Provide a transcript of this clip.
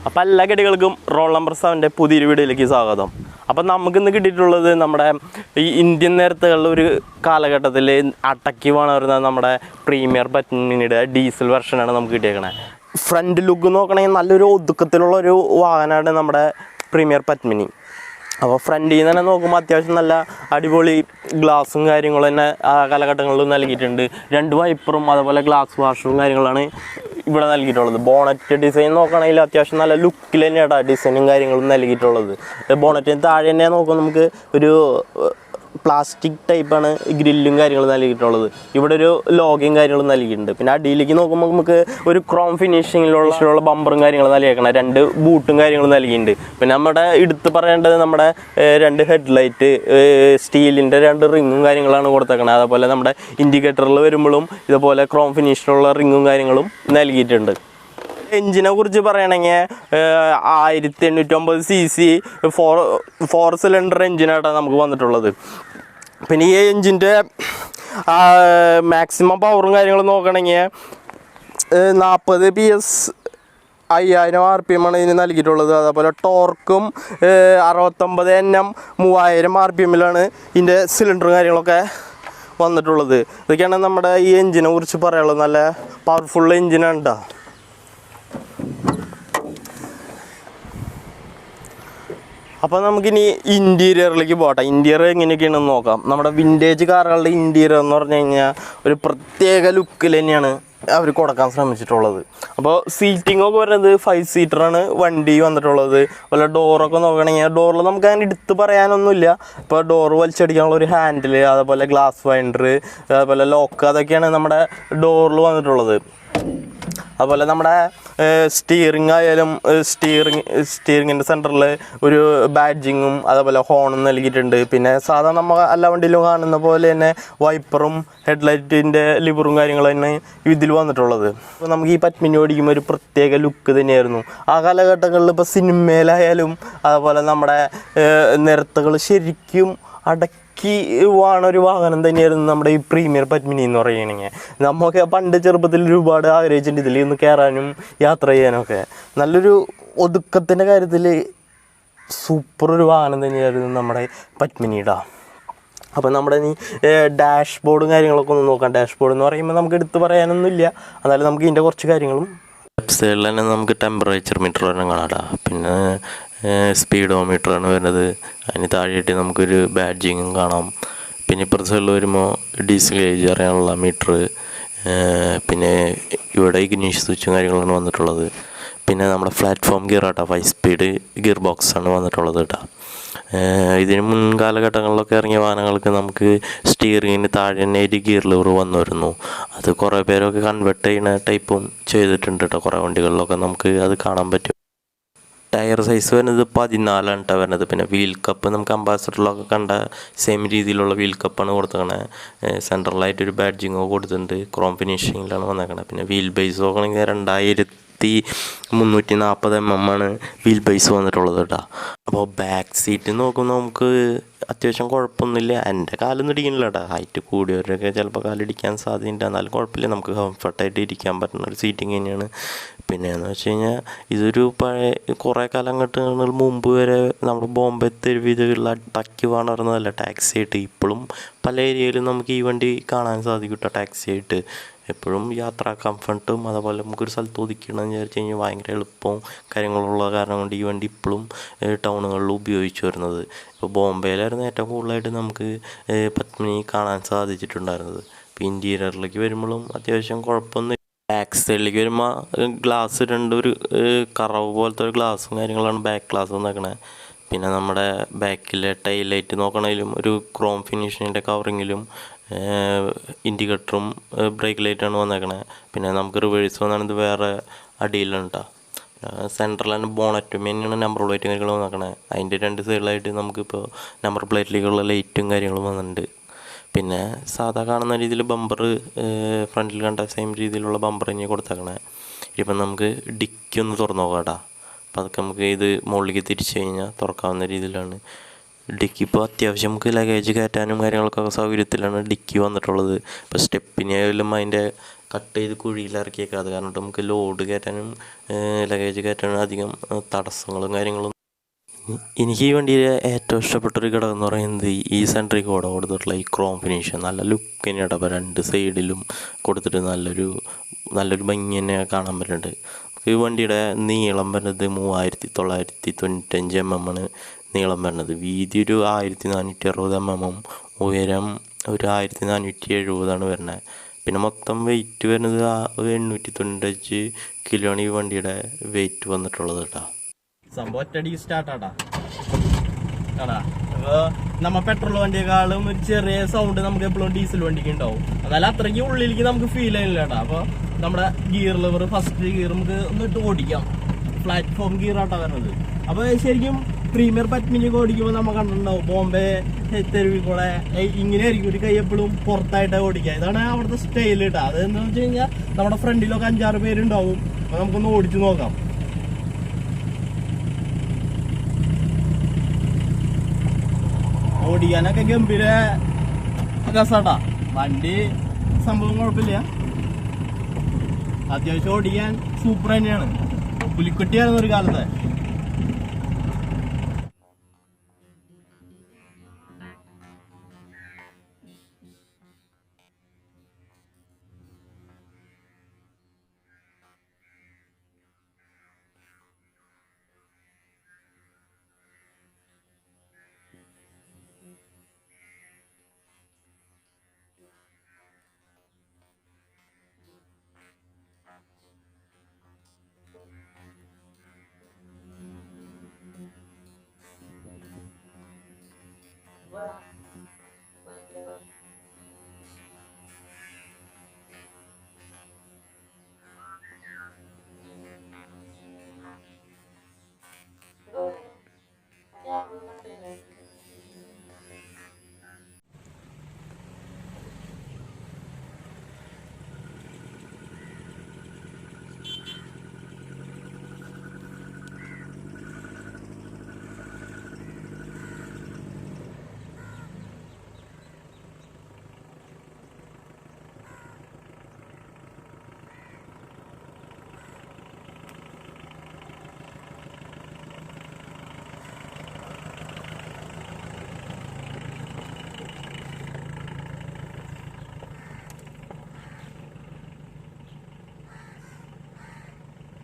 അപ്പോൾ എല്ലാ കടികൾക്കും roll number 7-ൻ്റെ പുതിയൊരു വീഡിയോയിലേക്ക് സ്വാഗതം. അപ്പോൾ നമുക്കിന്ന് കിട്ടിയിട്ടുള്ളത് നമ്മുടെ ഈ ഇന്ത്യൻ നേരത്തുകളിൽ ഒരു കാലഘട്ടത്തിൽ അടക്കി വളർന്ന നമ്മുടെ പ്രീമിയർ പത്മിനിയുടെ ഡീസൽ വെർഷനാണ് നമുക്ക് കിട്ടിയേക്കണേ. ഫ്രണ്ട് ലുക്ക് നോക്കണമെങ്കിൽ നല്ലൊരു ഒതുക്കത്തിലുള്ളൊരു വാഹനമാണ് നമ്മുടെ പ്രീമിയർ പത്മിനി. അപ്പോൾ ഫ്രണ്ടിൽ നിന്ന് തന്നെ നോക്കുമ്പോൾ അത്യാവശ്യം നല്ല അടിപൊളി ഗ്ലാസും കാര്യങ്ങളും തന്നെ ആ കാലഘട്ടങ്ങളിൽ നൽകിയിട്ടുണ്ട്. 2 വൈപ്പറും അതുപോലെ ഗ്ലാസ് വാഷറും കാര്യങ്ങളാണ് ഇവിടെ നൽകിയിട്ടുള്ളത്. ബോണറ്റ് ഡിസൈൻ നോക്കുകയാണെങ്കിൽ അത്യാവശ്യം നല്ല ലുക്കിൽ തന്നെയാണ് ഡിസൈനും കാര്യങ്ങളും നൽകിയിട്ടുള്ളത്. ബോണറ്റിന് താഴെ തന്നെ നോക്കുമ്പോൾ നമുക്ക് ഒരു പ്ലാസ്റ്റിക് ടൈപ്പാണ് ഗ്രില്ലും കാര്യങ്ങളും നൽകിയിട്ടുള്ളത്. ഇവിടെ ഒരു ലോഗയും കാര്യങ്ങളും നൽകിയിട്ടുണ്ട്. പിന്നെ അടിയിലേക്ക് നോക്കുമ്പോൾ നമുക്ക് ഒരു ക്രോം ഫിനിഷിങ്ങിലുള്ള ബമ്പറും കാര്യങ്ങളും നൽകിയേക്കണം. 2 ബൂട്ടും കാര്യങ്ങളും നൽകിയിട്ടുണ്ട്. പിന്നെ നമ്മുടെ എടുത്ത് പറയേണ്ടത് നമ്മുടെ 2 ഹെഡ്ലൈറ്റ് സ്റ്റീലിൻ്റെ 2 റിങ്ങും കാര്യങ്ങളാണ് കൊടുത്തേക്കണത്. അതുപോലെ നമ്മുടെ ഇൻഡിക്കേറ്ററിൽ വരുമ്പോഴും ഇതുപോലെ ക്രോം ഫിനിഷിലുള്ള റിങ്ങും കാര്യങ്ങളും നൽകിയിട്ടുണ്ട്. എഞ്ചിനെ കുറിച്ച് പറയുകയാണെങ്കിൽ 1850 cc 4 സിലിണ്ടർ എഞ്ചിനായിട്ടാണ് നമുക്ക് വന്നിട്ടുള്ളത്. പിന്നെ ഈ എഞ്ചിൻ്റെ മാക്സിമം പവറും കാര്യങ്ങളും നോക്കുകയാണെങ്കിൽ 40 PS 5000 RPM ആണ് ഇതിന് നൽകിയിട്ടുള്ളത്. അതേപോലെ ടോർക്കും 69 Nm 3000 RPM-ലാണ് ഇതിൻ്റെ സിലിണ്ടറും കാര്യങ്ങളൊക്കെ വന്നിട്ടുള്ളത്. ഇതൊക്കെയാണ് നമ്മുടെ ഈ എഞ്ചിനെ കുറിച്ച് പറയാനുള്ളത്. നല്ല പവർഫുൾ എഞ്ചിനാണ് കേട്ടോ. അപ്പോൾ നമുക്കിനി ഇൻറ്റീരിയറിലേക്ക് പോകട്ടെ. ഇൻറ്റീരിയർ എങ്ങനെയൊക്കെയാണെന്ന് നോക്കാം. നമ്മുടെ വിൻറ്റേജ് കാറുകളുടെ ഇൻറ്റീരിയർ എന്ന് പറഞ്ഞു കഴിഞ്ഞാൽ ഒരു പ്രത്യേക ലുക്കിൽ തന്നെയാണ് അവർ കൊടുക്കാൻ ശ്രമിച്ചിട്ടുള്ളത്. അപ്പോൾ സീറ്റിങ്ങൊക്കെ വരുന്നത് 5 സീറ്ററാണ് വണ്ടി വന്നിട്ടുള്ളത്. അതുപോലെ ഡോറൊക്കെ നോക്കുകയാണെങ്കിൽ ഡോറിൽ നമുക്ക് അങ്ങനെ എടുത്ത് പറയാനൊന്നുമില്ല. ഇപ്പോൾ ഡോറ് വലിച്ചടിക്കാനുള്ള ഒരു ഹാൻഡിൽ, അതുപോലെ ഗ്ലാസ് വൈൻഡർ, അതുപോലെ ലോക്ക്, അതൊക്കെയാണ് നമ്മുടെ ഡോറിൽ വന്നിട്ടുള്ളത്. അതുപോലെ നമ്മുടെ സ്റ്റിയറിംഗ് ആയാലും സ്റ്റിയറിങ്ങിൻ്റെ സെൻറ്ററിൽ ഒരു ബാഡ്ജിങ്ങും അതുപോലെ ഹോണും നൽകിയിട്ടുണ്ട്. പിന്നെ സാധാരണ നമ്മൾ എല്ലാ വണ്ടിയിലും കാണുന്ന പോലെ തന്നെ വൈപ്പറും ഹെഡ്ലൈറ്റിൻ്റെ ലിവറും കാര്യങ്ങളും തന്നെ ഇതിൽ വന്നിട്ടുള്ളത്. അപ്പോൾ നമുക്ക് ഈ പത്മിനി ഓടിക്കുമ്പോൾ ഒരു പ്രത്യേക ലുക്ക് തന്നെയായിരുന്നു. ആ കാലഘട്ടങ്ങളിൽ ഇപ്പോൾ സിനിമയിലായാലും അതുപോലെ നമ്മുടെ നിരത്തുകൾ ശരിക്കും ഒരു വാഹനം തന്നെയായിരുന്നു നമ്മുടെ ഈ പ്രീമിയർ പത്മിനി എന്ന് പറയുകയാണെങ്കിൽ. നമുക്ക് പണ്ട് ചെറുപ്പത്തിൽ ഒരുപാട് ആഗ്രഹിച്ചിട്ടുണ്ട് ഇതിൽ ഒന്ന് കയറാനും യാത്ര ചെയ്യാനൊക്കെ. നല്ലൊരു ഒതുക്കത്തിൻ്റെ കാര്യത്തിൽ സൂപ്പർ ഒരു വാഹനം തന്നെയായിരുന്നു നമ്മുടെ പത്മിനിയുടെ. അപ്പോൾ നമ്മുടെ ഈ ഡാഷ് ബോർഡും കാര്യങ്ങളൊക്കെ ഒന്ന് നോക്കാം. ഡാഷ് ബോർഡ് എന്ന് പറയുമ്പോൾ നമുക്ക് എടുത്ത് പറയാനൊന്നുമില്ല. എന്നാലും നമുക്ക് ഇതിൻ്റെ കുറച്ച് കാര്യങ്ങളും ലെഫ്റ്റ് സൈഡിൽ തന്നെ നമുക്ക് ടെമ്പറേച്ചർ മീറ്റർ തന്നെ കാണാം. പിന്നെ സ്പീഡോമീറ്ററാണ് വരുന്നത്. അതിന് താഴെയായിട്ട് നമുക്കൊരു ബാഡ്ജിങ്ങും കാണാം. പിന്നെ ഇപ്പുറത്തെ സൈഡിൽ വരുമ്പോൾ ഡീസൽ ഗേജ് അറിയാനുള്ള മീറ്റർ, പിന്നെ ഇവിടെ ഇഗ്നിഷൻ സ്വിച്ചും കാര്യങ്ങളാണ് വന്നിട്ടുള്ളത്. പിന്നെ നമ്മുടെ പ്ലാറ്റ്ഫോം ഗിയർ ആട്ടോ, 5 സ്പീഡ് ഗിയർ ബോക്സാണ് വന്നിട്ടുള്ളത് കേട്ടോ. ഇതിന് മുൻകാലഘട്ടങ്ങളിലൊക്കെ ഇറങ്ങിയ വാഹനങ്ങൾക്ക് നമുക്ക് സ്റ്റിയറിങ്ങിന് താഴെ തന്നെ ഒരു ഗിയർ ലിവർ വന്നു വരുന്നു. അത് കുറേ പേരൊക്കെ കൺവെർട്ട് ചെയ്യുന്ന ടൈപ്പും ചെയ്തിട്ടുണ്ട് കേട്ടോ. കുറേ വണ്ടികളിലൊക്കെ നമുക്ക് അത് കാണാൻ പറ്റും. ടയർ സൈസ് വരുന്നത് 14 കേട്ടോ വരുന്നത്. പിന്നെ വീൽ കപ്പ് നമുക്ക് അംബാസഡറിലൊക്കെ കണ്ട സെയിം രീതിയിലുള്ള വീൽ കപ്പാണ് കൊടുത്തേക്കണേ. സെൻട്രലായിട്ടൊരു ബാഡ്ജിങ്ങോ കൊടുത്തിട്ടുണ്ട്. ക്രോം ഫിനിഷിങ്ങിലാണ് വന്നേക്കണത്. പിന്നെ വീൽ ബേസ് നോക്കണമെങ്കിൽ 2340 mm ആണ് വീൽ ബേസ് വന്നിട്ടുള്ളത് കേട്ടോ. അപ്പോൾ ബാക്ക് സീറ്റ് നോക്കുമ്പോൾ നമുക്ക് അത്യാവശ്യം കുഴപ്പമൊന്നുമില്ല. എൻ്റെ കാലൊന്നും ഇടിക്കുന്നില്ല കേട്ടോ. ഹൈറ്റ് കൂടിയവരൊക്കെ ചിലപ്പോൾ കാലിടിക്കാൻ സാധ്യതയുണ്ട്. എന്നാലും കുഴപ്പമില്ല, നമുക്ക് കംഫർട്ടായിട്ട് ഇരിക്കാൻ പറ്റുന്ന ഒരു സീറ്റിംഗ് തന്നെയാണ്. പിന്നെയെന്ന് വെച്ച് കഴിഞ്ഞാൽ ഇതൊരു കുറേ കാലഘട്ടങ്ങൾ മുമ്പ് വരെ നമ്മൾ ബോംബെ തെരുവീതികളിൽ ടക്കി വളർന്നതല്ല ടാക്സി ആയിട്ട്. ഇപ്പോഴും പല ഏരിയയിലും നമുക്ക് ഈ വണ്ടി കാണാൻ സാധിക്കും കേട്ടോ ടാക്സി ആയിട്ട്. എപ്പോഴും യാത്രാ കംഫർട്ടും അതുപോലെ നമുക്കൊരു സ്ഥലത്ത് ഒതുക്കണമെന്ന് വിചാരിച്ച് കഴിഞ്ഞാൽ ഭയങ്കര എളുപ്പവും കാര്യങ്ങളുള്ള കാരണം കൊണ്ട് ഈ വണ്ടി ഇപ്പോഴും ടൗണുകളിൽ ഉപയോഗിച്ച് വരുന്നത്. ഇപ്പോൾ ബോംബെയിലായിരുന്നു ഏറ്റവും കൂടുതലായിട്ട് നമുക്ക് പത്മിനി കാണാൻ സാധിച്ചിട്ടുണ്ടായിരുന്നത്. ഇപ്പോൾ ഇൻറ്റീരിയറിലേക്ക് വരുമ്പോഴും അത്യാവശ്യം കുഴപ്പമൊന്നും. ബാക്ക് സൈഡിലേക്ക് വരുമ്പോൾ ഗ്ലാസ് 2 ഒരു കറവ് പോലത്തെ ഒരു ഗ്ലാസും കാര്യങ്ങളാണ് ബാക്ക് ഗ്ലാസ് വന്നേക്കണേ. പിന്നെ നമ്മുടെ ബാക്കിലെ ടൈൽ ലൈറ്റ് നോക്കണമെങ്കിലും ഒരു ക്രോം ഫിനിഷിൻ്റെ കവറിങ്ങിലും ഇൻഡിക്കേറ്ററും ബ്രേക്ക് ലൈറ്റാണ് വന്നേക്കണേ. പിന്നെ നമുക്ക് റിവേഴ്സ് വന്നാണിത് വേറെ അടിയിലാണ് കേട്ടോ. സെൻട്രൽ തന്നെ ബോണറ്റും തന്നെയാണ് നമ്പർ പ്ലേറ്റും കാര്യങ്ങളും വന്നേക്കണേ. അതിൻ്റെ 2 സൈഡിലായിട്ട് നമുക്കിപ്പോൾ നമ്പർ പ്ലേറ്റിലേക്കുള്ള ലൈറ്റും കാര്യങ്ങളും വന്നിട്ടുണ്ട്. പിന്നെ സാധാ കാണുന്ന രീതിയിൽ ബമ്പർ ഫ്രണ്ടിൽ കണ്ട സെയിം രീതിയിലുള്ള ബമ്പർ തന്നെ കൊടുത്തേക്കണേ. ഇപ്പം നമുക്ക് ഡിക്കി ഒന്ന് തുറന്നു നോക്കാം കേട്ടോ. അപ്പോൾ അതൊക്കെ നമുക്ക് ഇത് മുകളിലേക്ക് തിരിച്ചു കഴിഞ്ഞാൽ തുറക്കാവുന്ന രീതിയിലാണ് ഡിക്കി. ഇപ്പോൾ അത്യാവശ്യം നമുക്ക് ലഗേജ് കയറ്റാനും കാര്യങ്ങൾക്കൊക്കെ സൗകര്യത്തിലാണ് ഡിക്കി വന്നിട്ടുള്ളത്. ഇപ്പോൾ സ്റ്റെപ്പിനായാലും അതിൻ്റെ കട്ട് ചെയ്ത് കുഴിയിലിറക്കിയേക്കുക. അത് കാരണം നമുക്ക് ലോഡ് കയറ്റാനും ലഗേജ് കയറ്റാനും അധികം തടസ്സങ്ങളും കാര്യങ്ങളും. എനിക്ക് ഈ വണ്ടിയിലെ ഏറ്റവും ഇഷ്ടപ്പെട്ടൊരു ഘടകം എന്ന് പറയുന്നത് ഈ സെൻട്രിക് കോഡ് കൊടുത്തിട്ടുള്ള ഈ ക്രോം ഫിനിഷ്. നല്ല ലുക്ക് തന്നെയാണ്. അപ്പോൾ രണ്ട് സൈഡിലും കൊടുത്തിട്ട് നല്ലൊരു ഭംഗി തന്നെ കാണാൻ പറ്റുന്നുണ്ട്. ഈ വണ്ടിയുടെ നീളം വരുന്നത് 3995 mm ആണ് നീളം വരുന്നത്. വീതി ഒരു 1460 mm, ഉയരം ഒരു 1470 വരുന്നത്. പിന്നെ മൊത്തം വെയിറ്റ് വരുന്നത് 895 kg ഈ വണ്ടിയുടെ വെയിറ്റ് വന്നിട്ടുള്ളത് കേട്ടോ. സംഭവം ഒറ്റടി സ്റ്റാർട്ടാട്ടാ ആടാ. അപ്പോൾ നമ്മൾ പെട്രോൾ വണ്ടിയെക്കാളും ഒരു ചെറിയ സൗണ്ട് നമുക്ക് എപ്പോഴും ഡീസൽ വണ്ടിക്ക് ഉണ്ടാവും. എന്നാലും അത്രയ്ക്ക് ഉള്ളിലേക്ക് നമുക്ക് ഫീൽ ചെയ്യുന്നില്ല കേട്ടോ. അപ്പോൾ നമ്മുടെ ഗിയർ ലിവർ ഫസ്റ്റ് ഗിയർ നമുക്ക് ഒന്നിട്ട് ഓടിക്കാം. പ്ലാറ്റ്ഫോം ഗിയർ ആട്ടാ വരുന്നത്. അപ്പോൾ ശരിക്കും പ്രീമിയർ പത്മിനിയൊക്കെ ഓടിക്കുമ്പോൾ നമ്മൾ കണ്ടിട്ടുണ്ടാവും ബോംബെ തെരുവിൽ കൂടെ ഇങ്ങനെ ആയിരിക്കും ഒരു കൈ എപ്പോഴും പുറത്തായിട്ട് ഓടിക്കുക. ഇതാണ് അവിടുത്തെ സ്റ്റൈൽ കേട്ടോ. അതെന്താണെന്ന് വെച്ച് കഴിഞ്ഞാൽ നമ്മുടെ ഫ്രണ്ടിലൊക്കെ 5-6 പേരുണ്ടാവും. അപ്പോൾ നമുക്കൊന്ന് ഓടിച്ചു നോക്കാം. ഓടിക്കാനൊക്കെ ഗംഭീര രസാട്ടാ. വണ്ടി സംഭവം കുഴപ്പമില്ല. അത്യാവശ്യം ഓടിക്കാൻ സൂപ്പർ തന്നെയാണ്. പുലിക്കുട്ടിയായിരുന്നു ഒരു കാലത്ത്.